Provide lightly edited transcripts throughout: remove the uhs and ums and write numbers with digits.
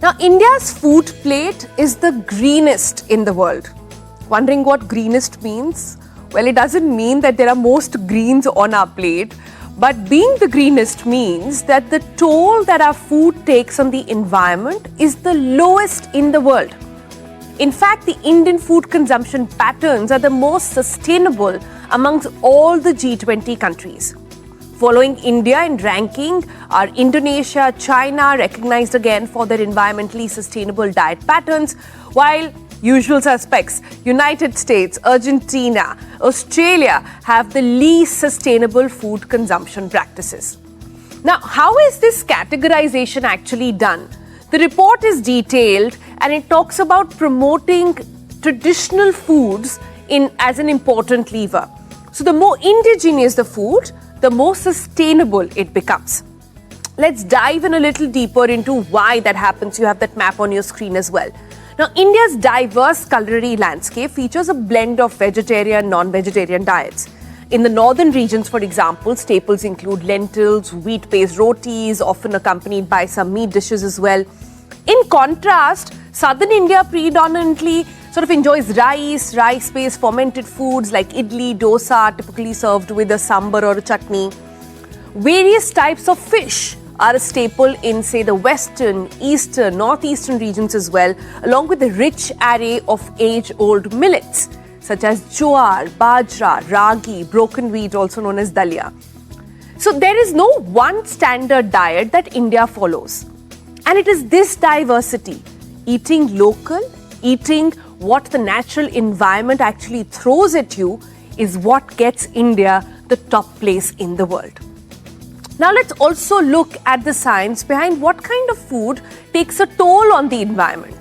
Now, India's food plate is the greenest in the world. Wondering what greenest means? Well, it doesn't mean that there are most greens on our plate, but being the greenest means that the toll that our food takes on the environment is the lowest in the world. In fact, the Indian food consumption patterns are the most sustainable amongst all the G20 countries. Following India in ranking are Indonesia, China, recognized again for their environmentally sustainable diet patterns, while usual suspects, United States, Argentina, Australia have the least sustainable food consumption practices. Now, how is this categorization actually done? The report is detailed and it talks about promoting traditional foods as an important lever. So the more indigenous the food, the more sustainable it becomes. Let's dive in a little deeper into why that happens. You have that map on your screen as well. Now, India's diverse culinary landscape features a blend of vegetarian and non-vegetarian diets. In the northern regions, for example, staples include lentils, wheat-based rotis, often accompanied by some meat dishes as well. In contrast, southern India predominantly sort of enjoys rice-based fermented foods like idli, dosa, typically served with a sambar or a chutney. Various types of fish are a staple in, say, the western, eastern, northeastern regions as well, along with a rich array of age-old millets, such as jowar, bajra, ragi, broken wheat, also known as dalia. So there is no one standard diet that India follows. And it is this diversity, eating local, eating what the natural environment actually throws at you, is what gets India the top place in the world. Now let's also look at the science behind what kind of food takes a toll on the environment.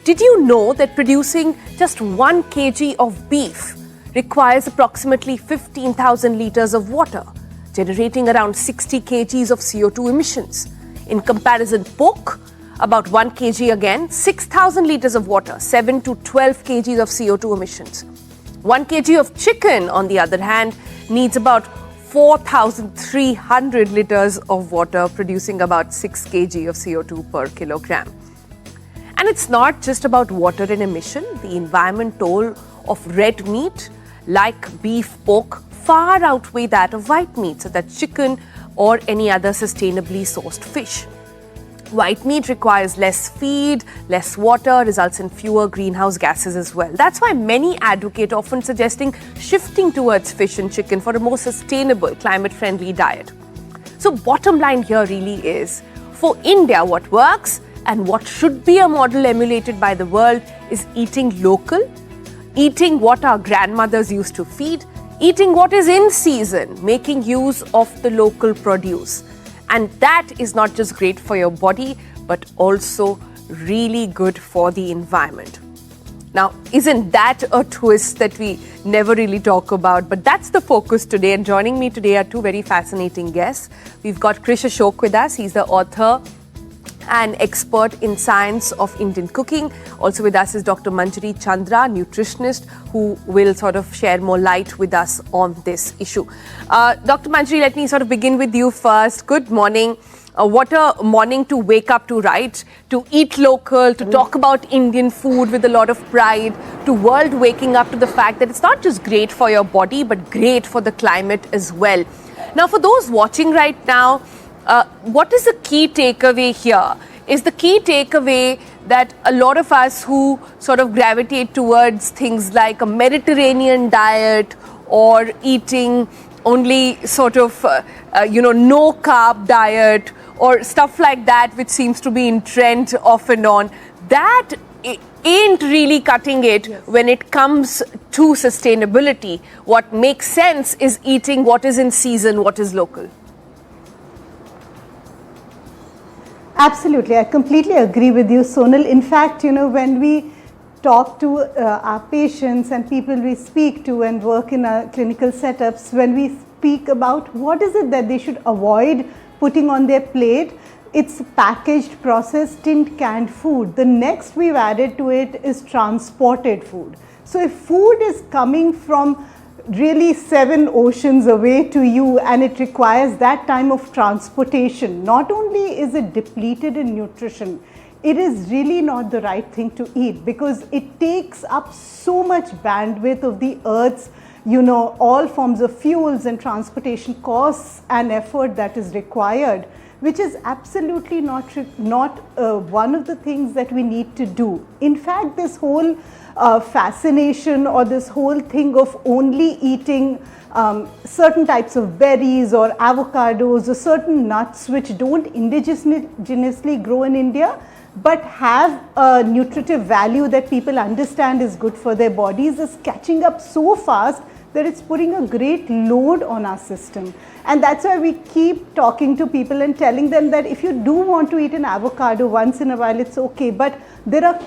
Did you know that producing just 1 kg of beef requires approximately 15,000 liters of water, generating around 60 kgs of CO2 emissions? In comparison, pork, about 1 kg again, 6,000 liters of water, 7 to 12 kgs of CO2 emissions. 1 kg of chicken, on the other hand, needs about 4,300 liters of water, producing about 6 kg of CO2 per kilogram. And it's not just about water and emission. The environment toll of red meat, like beef, pork, far outweigh that of white meat, such as chicken or any other sustainably sourced fish. White meat requires less feed, less water, results in fewer greenhouse gases as well. That's why many advocate often suggesting shifting towards fish and chicken for a more sustainable, climate-friendly diet. So bottom line here really is, for India, what works and what should be a model emulated by the world is eating local, eating what our grandmothers used to feed, eating what is in season, making use of the local produce. And that is not just great for your body, but also really good for the environment. Now, isn't that a twist that we never really talk about? But that's the focus today. And joining me today are two very fascinating guests. We've got Krish Ashok with us. He's the author and expert in science of Indian cooking. Also with us is Dr. Manjari Chandra, nutritionist, who will sort of share more light with us on this issue. Dr. Manjari, let me sort of begin with you first. Good morning. What a morning to wake up to, right? To eat local, to talk about Indian food with a lot of pride, to world waking up to the fact that it's not just great for your body, but great for the climate as well. Now, for those watching right now, what is the key takeaway here? Is the key takeaway that a lot of us who sort of gravitate towards things like a Mediterranean diet or eating only sort of, no carb diet or stuff like that, which seems to be in trend off and on, that ain't really cutting it when it comes to sustainability. What makes sense is eating what is in season, what is local. Absolutely, I completely agree with you, Sonal. In fact, when we talk to our patients and people we speak to and work in our clinical setups, when we speak about what is it that they should avoid putting on their plate, it's packaged, processed, tinned, canned food. The next we've added to it is transported food. So if food is coming from really 7 oceans away to you and it requires that time of transportation, not only is it depleted in nutrition, it is really not the right thing to eat, because it takes up so much bandwidth of the earth's, all forms of fuels and transportation costs and effort that is required, which is absolutely not one of the things that we need to do. In fact, this whole fascination, or this whole thing of only eating certain types of berries or avocados or certain nuts which don't indigenously grow in India but have a nutritive value that people understand is good for their bodies, is catching up so fast that it's putting a great load on our system. And that's why we keep talking to people and telling them that if you do want to eat an avocado once in a while, it's okay, but there are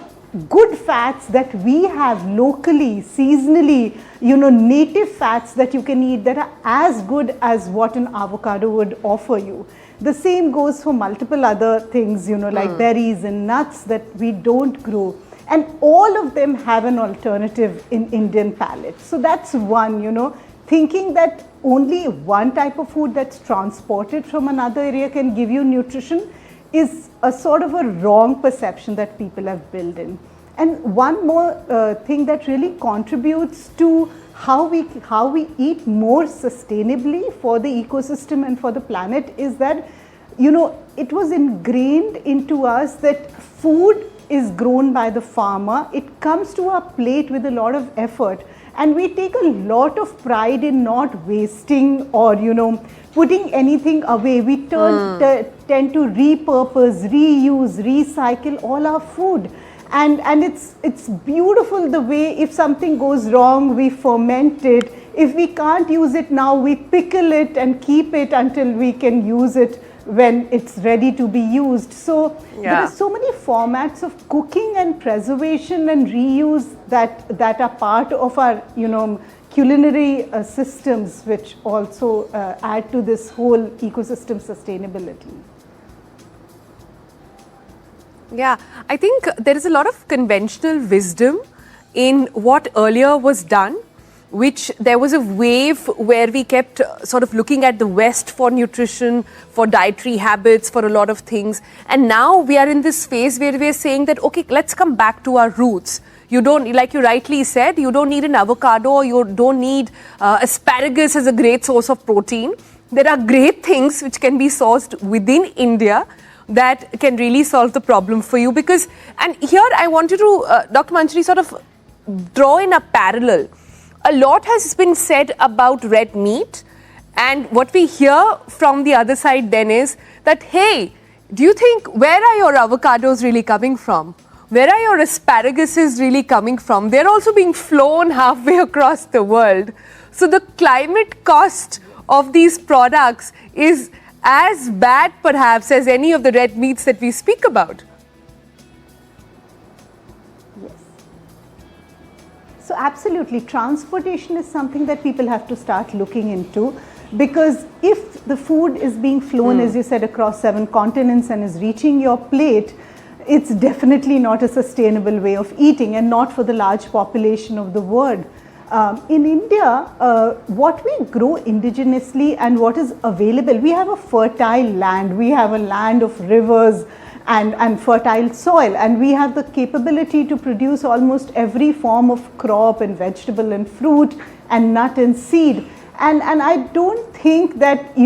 good fats that we have locally, seasonally, native fats that you can eat that are as good as what an avocado would offer you. The same goes for multiple other things, like berries and nuts that we don't grow. And all of them have an alternative in Indian palate. So that's one, thinking that only one type of food that's transported from another area can give you nutrition is a sort of a wrong perception that people have built in. And one more thing that really contributes to how we eat more sustainably for the ecosystem and for the planet is that, it was ingrained into us that food is grown by the farmer. It comes to our plate with a lot of effort, and we take a lot of pride in not wasting or, putting anything away. We tend to repurpose, reuse, recycle all our food. And it's beautiful the way if something goes wrong, we ferment it. If we can't use it now, we pickle it and keep it until we can use it when it's ready to be used. So there are so many formats of cooking and preservation and reuse that are part of our, culinary systems, which also add to this whole ecosystem sustainability. Yeah, I think there is a lot of conventional wisdom in what earlier was done, which there was a wave where we kept sort of looking at the West for nutrition, for dietary habits, for a lot of things. And now we are in this phase where we are saying that, okay, let's come back to our roots. You don't, like you rightly said, you don't need an avocado, or you don't need asparagus as a great source of protein. There are great things which can be sourced within India that can really solve the problem for you. Because, and here I wanted to, Dr. Manjari, sort of draw in a parallel. A lot has been said about red meat, and what we hear from the other side then is that, hey, do you think, where are your avocados really coming from? Where are your asparaguses really coming from? They're also being flown halfway across the world. So the climate cost of these products is as bad perhaps as any of the red meats that we speak about. Yes. So absolutely, transportation is something that people have to start looking into, because if the food is being flown, as you said, across 7 continents and is reaching your plate, it's definitely not a sustainable way of eating, and not for the large population of the world. In India, what we grow indigenously and what is available, we have a fertile land, we have a land of rivers and fertile soil, and we have the capability to produce almost every form of crop and vegetable and fruit and nut and seed. And I don't think that,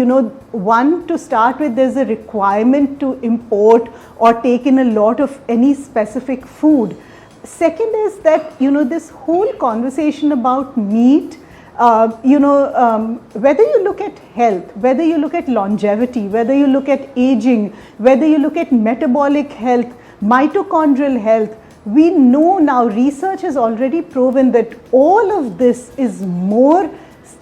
one, to start with, there's a requirement to import or take in a lot of any specific food. Second is that, this whole conversation about meat, whether you look at health, whether you look at longevity, whether you look at aging, whether you look at metabolic health, mitochondrial health, we know now, research has already proven that all of this is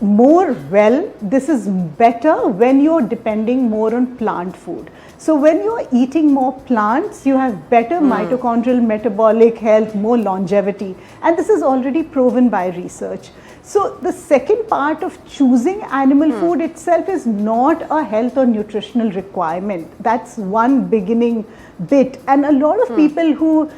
this is better when you're depending more on plant food. So when you're eating more plants, you have better mitochondrial metabolic health, more longevity, and this is already proven by research. So the second part of choosing animal food itself is not a health or nutritional requirement. That's one beginning bit. And a lot of people who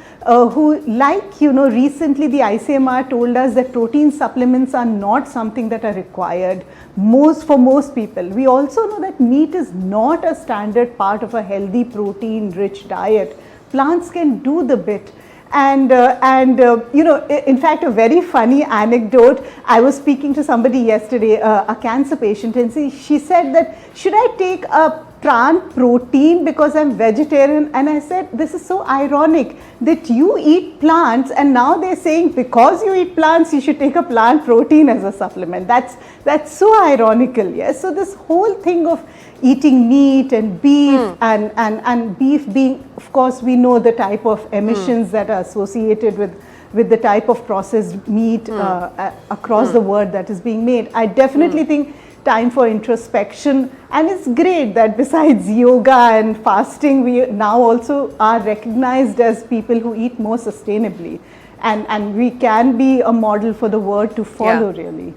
recently the ICMR told us that protein supplements are not something that are required for most people. We also know that meat is not a standard part of a healthy protein rich diet. plants can do the bit. And in fact, a very funny anecdote. I was speaking to somebody yesterday, a cancer patient, and she said that, should I take a plant protein because I'm vegetarian? And I said, this is so ironic that you eat plants, and now they're saying because you eat plants, you should take a plant protein as a supplement. That's so ironical, yes. So this whole thing of eating meat and beef, and beef being, of course, we know the type of emissions that are associated with the type of processed meat across the world that is being made. I definitely think time for introspection, and it's great that besides yoga and fasting, we now also are recognized as people who eat more sustainably, and we can be a model for the world to follow, really.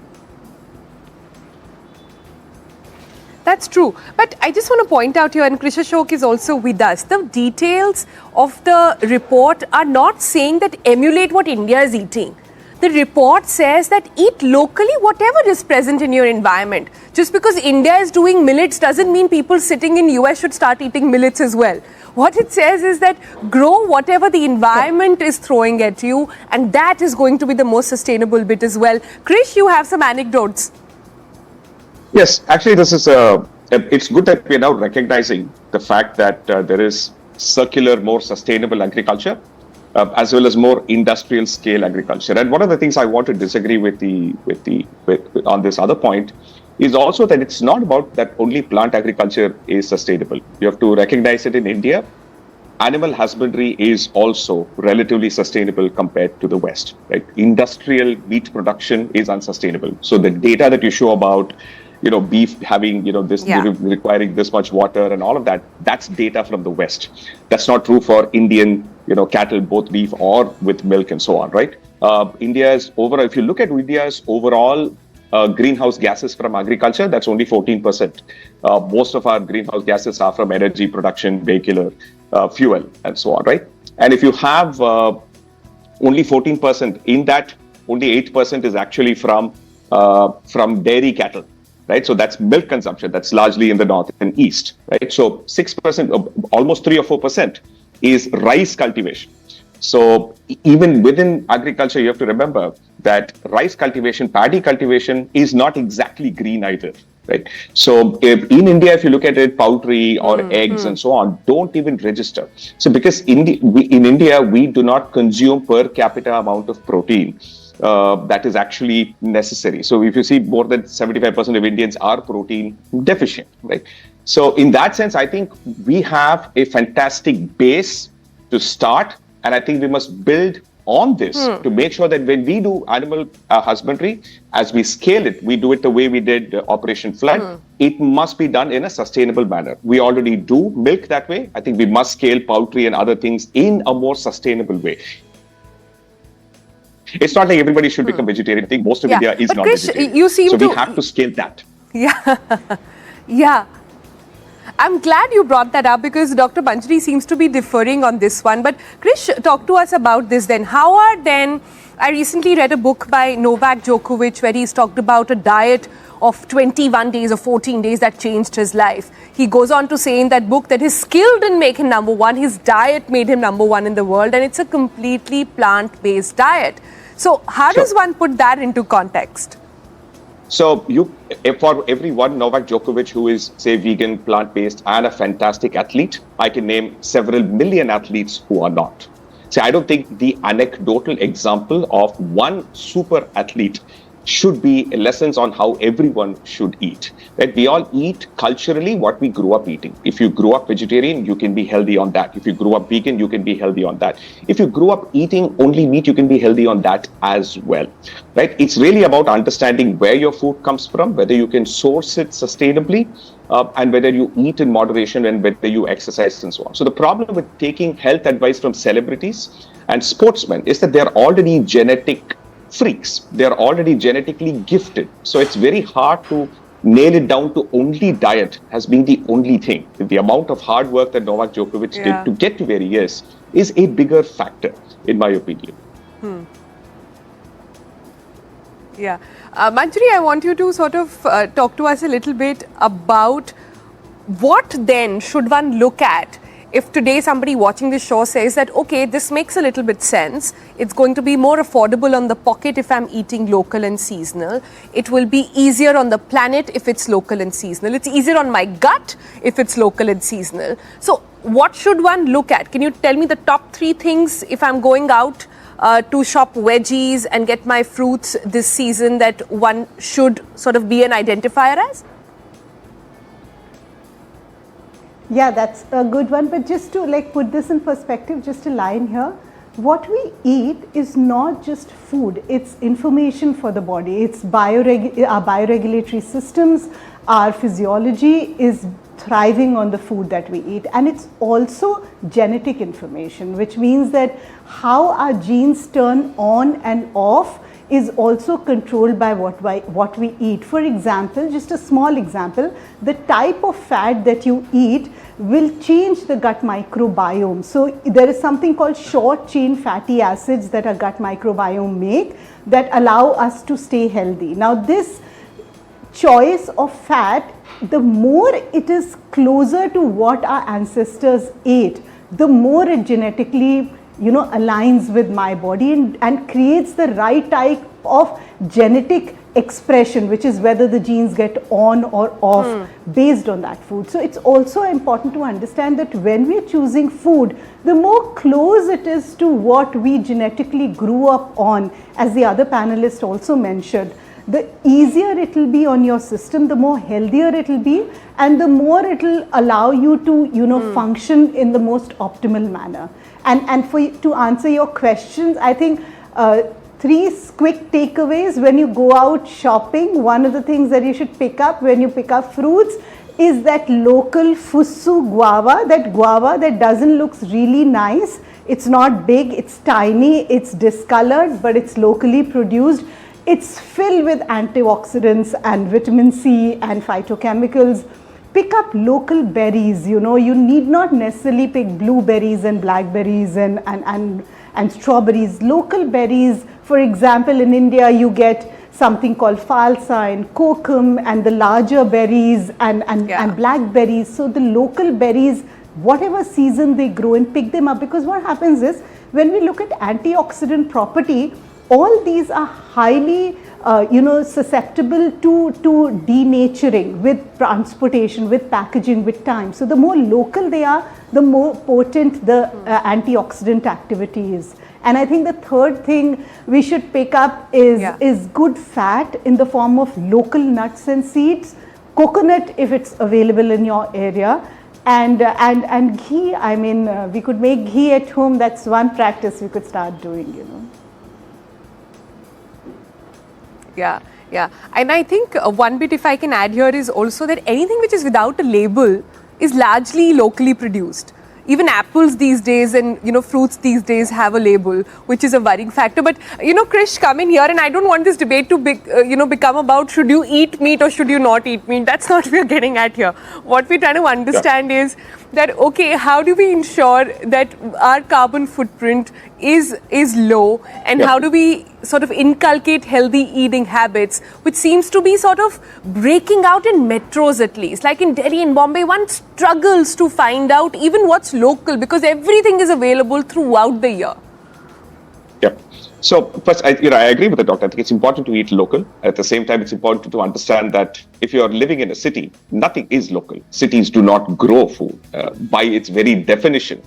That's true. But I just want to point out here, and Krish Ashok is also with us, the details of the report are not saying that emulate what India is eating. The report says that eat locally whatever is present in your environment. Just because India is doing millets doesn't mean people sitting in US should start eating millets as well. What it says is that grow whatever the environment is throwing at you, and that is going to be the most sustainable bit as well. Krish, you have some anecdotes. Yes, actually, this is it's good that we are now recognizing the fact that there is circular, more sustainable agriculture, as well as more industrial scale agriculture. And one of the things I want to disagree with on this other point is also that it's not about that only plant agriculture is sustainable. You have to recognize it in India. Animal husbandry is also relatively sustainable compared to the West. Right? Industrial meat production is unsustainable. So the data that you show about beef having, requiring this much water and all of that, that's data from the West. That's not true for Indian, cattle, both beef or with milk and so on, right? If you look at India's overall greenhouse gases from agriculture, that's only 14%. Most of our greenhouse gases are from energy production, vehicular fuel and so on, right? And if you have only 14%, in that only 8% is actually from dairy cattle. Right, so that's milk consumption. That's largely in the north and east. Right, so 6%, almost 3 or 4%, is rice cultivation. So even within agriculture, you have to remember that rice cultivation, paddy cultivation, is not exactly green either. Right, so in India, if you look at it, poultry or eggs and so on don't even register. So because in India we do not consume per capita amount of protein that is actually necessary. So if you see, more than 75% of Indians are protein deficient, right? So in that sense, I think we have a fantastic base to start, and I think we must build on this to make sure that when we do animal husbandry, as we scale it, we do it the way we did Operation Flood. It must be done in a sustainable manner. We already do milk that way. I think we must scale poultry and other things in a more sustainable way. It's not like everybody should become vegetarian. I think most of India is not Krish, vegetarian. We have to scale that. Yeah. I'm glad you brought that up, because Dr. Manjari seems to be differing on this one. But Krish, talk to us about this then. I recently read a book by Novak Djokovic where he's talked about a diet of 21 days or 14 days that changed his life. He goes on to say in that book that his skill didn't make him number one, his diet made him number one in the world, and it's a completely plant-based diet. So how does one put that into context? So for every one Novak Djokovic who is, say, vegan, plant-based and a fantastic athlete, I can name several million athletes who are not. So I don't think the anecdotal example of one super athlete should be lessons on how everyone should eat. Right? We all eat culturally what we grew up eating. If you grew up vegetarian, you can be healthy on that. If you grew up vegan, you can be healthy on that. If you grew up eating only meat, you can be healthy on that as well. Right? It's really about understanding where your food comes from, whether you can source it sustainably, and whether you eat in moderation and whether you exercise and so on. So the problem with taking health advice from celebrities and sportsmen is that they're already genetic freaks. They're already genetically gifted. So it's very hard to nail it down to only diet as being the only thing. The amount of hard work that Novak Djokovic did to get to where he is a bigger factor, in my opinion. Yeah. Manjari, I want you to sort of talk to us a little bit about what then should one look at if today somebody watching this show says that, okay, this makes a little bit sense, it's going to be more affordable on the pocket if I'm eating local and seasonal, it will be easier on the planet if it's local and seasonal, it's easier on my gut if it's local and seasonal. So what should one look at? Can you tell me the top 3 things if I'm going out to shop veggies and get my fruits this season that one should sort of be an identifier as? Yeah, that's a good one. But just to like put this in perspective, just a line here. What we eat is not just food, it's information for the body. It's our bioregulatory systems, our physiology is thriving on the food that we eat, and it's also genetic information, which means that how our genes turn on and off is also controlled by what we eat. For example, just a small example, the type of fat that you eat will change the gut microbiome. So there is something called short chain fatty acids that our gut microbiome make that allow us to stay healthy. Now this choice of fat, the more it is closer to what our ancestors ate, the more it genetically aligns with my body and creates the right type of genetic expression, which is whether the genes get on or off based on that food. So it's also important to understand that when we're choosing food, the more close it is to what we genetically grew up on, as the other panelist also mentioned, the easier it will be on your system, the more healthier it will be, and the more it will allow you to function in the most optimal manner. And to answer your questions, I think 3 quick takeaways when you go out shopping. One of the things that you should pick up when you pick up fruits is that local Fussu guava, that doesn't look really nice. It's not big, it's tiny, it's discolored, but it's locally produced. It's filled with antioxidants and vitamin C and phytochemicals. Pick up local berries, you need not necessarily pick blueberries and blackberries and strawberries. Local berries, for example, in India you get something called falsa and kokum and the larger berries and blackberries. So the local berries, whatever season they grow in, pick them up, because what happens is when we look at antioxidant property, all these are highly susceptible to denaturing with transportation, with packaging, with time. So the more local they are, the more potent the antioxidant activity is. And I think the third thing we should pick up is good fat in the form of local nuts and seeds, coconut if it's available in your area, and ghee. I mean, we could make ghee at home. That's one practice we could start doing, Yeah. And I think one bit, if I can add here, is also that anything which is without a label is largely locally produced. Even apples these days and fruits these days have a label, which is a worrying factor. But Krish, come in here, and I don't want this debate to become about should you eat meat or should you not eat meat. That's not what we're getting at here. What we're trying to understand is that, okay, how do we ensure that our carbon footprint is low, and how do we sort of inculcate healthy eating habits, which seems to be sort of breaking out in metros at least. Like in Delhi and Bombay, one struggles to find out even what's local because everything is available throughout the year. Yeah. So first, I agree with the doctor. I think it's important to eat local. At the same time, it's important to understand that if you're living in a city, nothing is local. Cities do not grow food. By its very definition,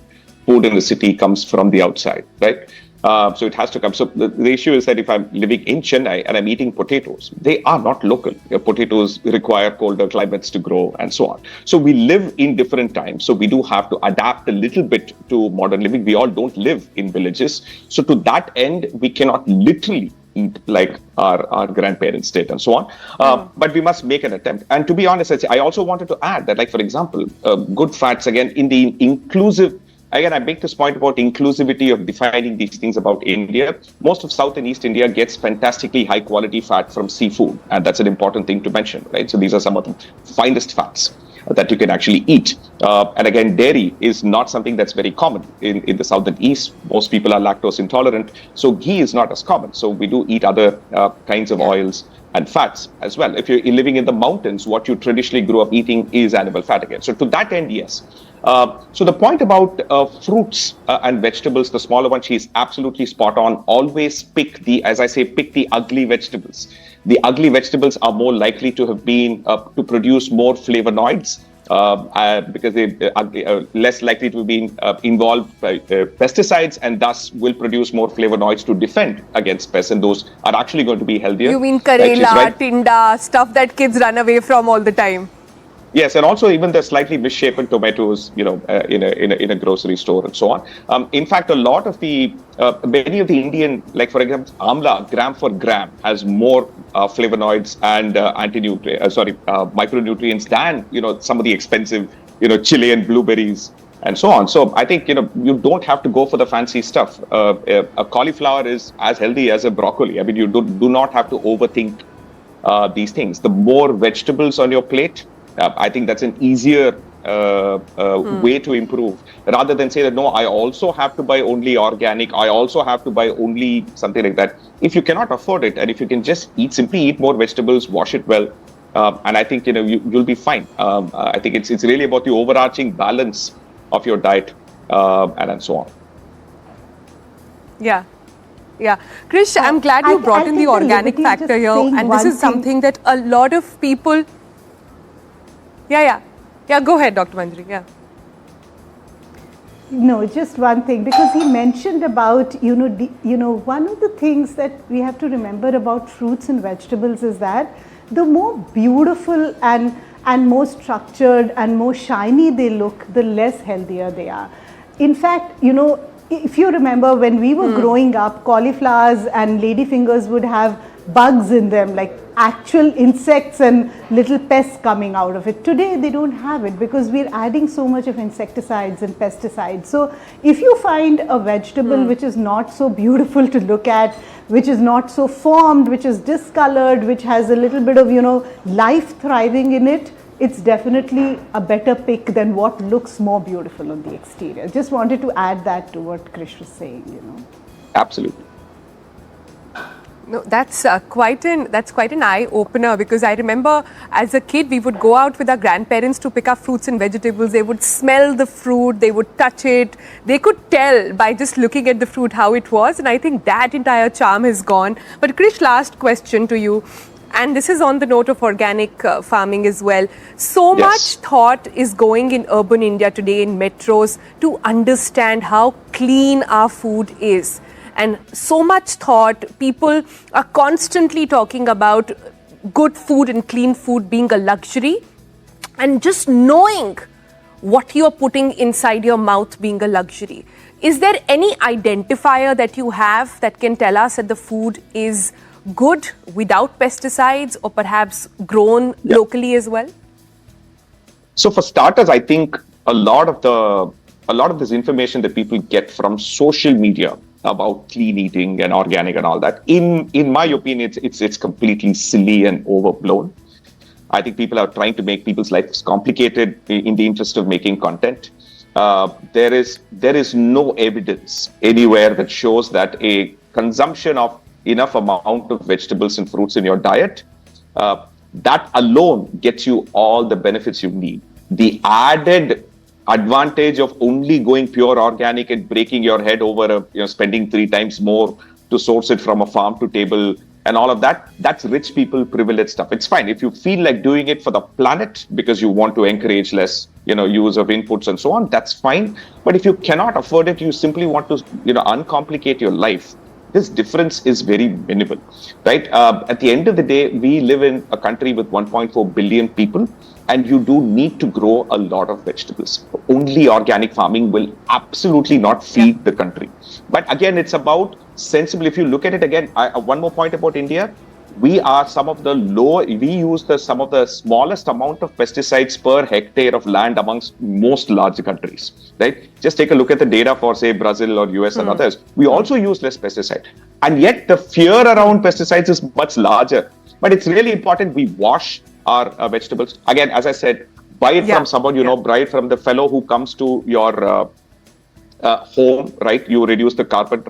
food in the city comes from the outside, right? So it has to come. So the issue is that if I'm living in Chennai and I'm eating potatoes, they are not local. Potatoes require colder climates to grow and so on. So we live in different times. So we do have to adapt a little bit to modern living. We all don't live in villages. So to that end, we cannot literally eat like our grandparents did and so on. But we must make an attempt. And to be honest, I also wanted to add that, like, for example, good fats, again, in the inclusive. Again, I make this point about inclusivity of defining these things about India. Most of South and East India gets fantastically high quality fat from seafood. And that's an important thing to mention, right? So these are some of the finest fats that you can actually eat. And again, dairy is not something that's very common in the South and East. Most people are lactose intolerant. So ghee is not as common. So we do eat other kinds of oils and fats as well. If you're living in the mountains, what you traditionally grew up eating is animal fat again. So to that end, yes. So the point about fruits and vegetables, the smaller one, she's absolutely spot on. Always pick as I say, pick the ugly vegetables. The ugly vegetables are more likely to have been to produce more flavonoids. Because they are less likely to be involved by pesticides, and thus will produce more flavonoids to defend against pests, and those are actually going to be healthier. You mean Karela, right? Tinda, stuff that kids run away from all the time? Yes, and also even the slightly misshapen tomatoes, in a grocery store and so on. In fact, a lot of many of the Indian, like for example, amla, gram for gram, has more flavonoids and micronutrients than some of the expensive, Chilean blueberries and so on. So I think you don't have to go for the fancy stuff. A cauliflower is as healthy as a broccoli. I mean, you do not have to overthink these things. The more vegetables on your plate, I think that's an easier way to improve, rather than say that, no, I also have to buy only organic, I also have to buy only something like that. If you cannot afford it, and if you can just simply eat more vegetables, wash it well, and I think you'll be fine. I think it's really about the overarching balance of your diet and so on. Yeah. Krish, I'm glad you brought in the organic factor here, and this is something that a lot of people... Yeah, go ahead, Dr. Manjari. Yeah. No, just one thing, because he mentioned about, one of the things that we have to remember about fruits and vegetables is that the more beautiful and more structured and more shiny they look, the less healthier they are. In fact, if you remember when we were growing up, cauliflowers and ladyfingers would have bugs in them, like actual insects and little pests coming out of it. Today they don't have it because we're adding so much of insecticides and pesticides. So if you find a vegetable which is not so beautiful to look at, which is not so formed, which is discolored, which has a little bit of life thriving in it, it's definitely a better pick than what looks more beautiful on the exterior. Just wanted to add that to what Krish was saying. Absolutely. No, that's quite an eye opener, because I remember as a kid we would go out with our grandparents to pick up fruits and vegetables. They would smell the fruit, they would touch it, they could tell by just looking at the fruit how it was, and I think that entire charm has gone. But Krish, last question to you, and this is on the note of organic farming as well. So much thought is going in urban India today, in metros, to understand how clean our food is. And so much thought, people are constantly talking about good food and clean food being a luxury, and just knowing what you're putting inside your mouth being a luxury. Is there any identifier that you have that can tell us that the food is good without pesticides, or perhaps grown locally as well? So for starters, I think a lot of this information that people get from social media about clean eating and organic and all that, in my opinion, it's completely silly and overblown. I think people are trying to make people's lives complicated in the interest of making content. There is no evidence anywhere that shows that a consumption of enough amount of vegetables and fruits in your diet, that alone gets you all the benefits you need. The added advantage of only going pure organic and breaking your head over spending 3 times more to source it from a farm to table and all of that, that's rich people privileged stuff. It's fine if you feel like doing it for the planet because you want to encourage less use of inputs and so on, that's fine. But if you cannot afford it, you simply want to uncomplicate your life, this difference is very minimal, right? At the end of the day, we live in a country with 1.4 billion people, and you do need to grow a lot of vegetables. Only organic farming will absolutely not feed the country. But again, it's about sensible. If you look at it again, one more point about India, we are some of the some of the smallest amount of pesticides per hectare of land amongst most large countries, right? Just take a look at the data for, say, Brazil or US and others. We also use less pesticide. And yet the fear around pesticides is much larger. But it's really important we wash our vegetables. Again, as I said, buy it from someone, buy it from the fellow who comes to your home, right? You reduce the carbon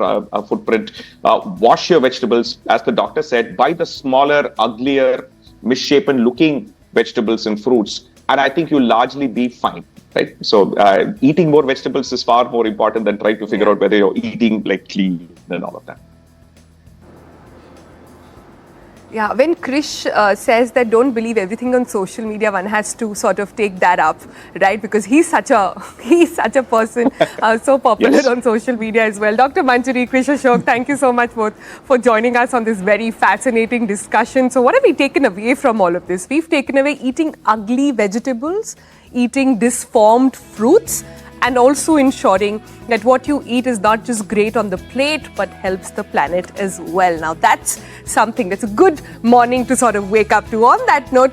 footprint. Wash your vegetables, as the doctor said, buy the smaller, uglier, misshapen looking vegetables and fruits. And I think you'll largely be fine, right? So eating more vegetables is far more important than trying to figure out whether you're eating like clean and all of that. Yeah, when Krish says that don't believe everything on social media, one has to sort of take that up, right? Because he's such a person, so popular on social media as well. Dr. Manjari, Krish Ashok, thank you so much both for joining us on this very fascinating discussion. So what have we taken away from all of this? We've taken away eating ugly vegetables, eating disformed fruits, and also ensuring that what you eat is not just great on the plate, but helps the planet as well. Now, that's something that's a good morning to sort of wake up to. On that note,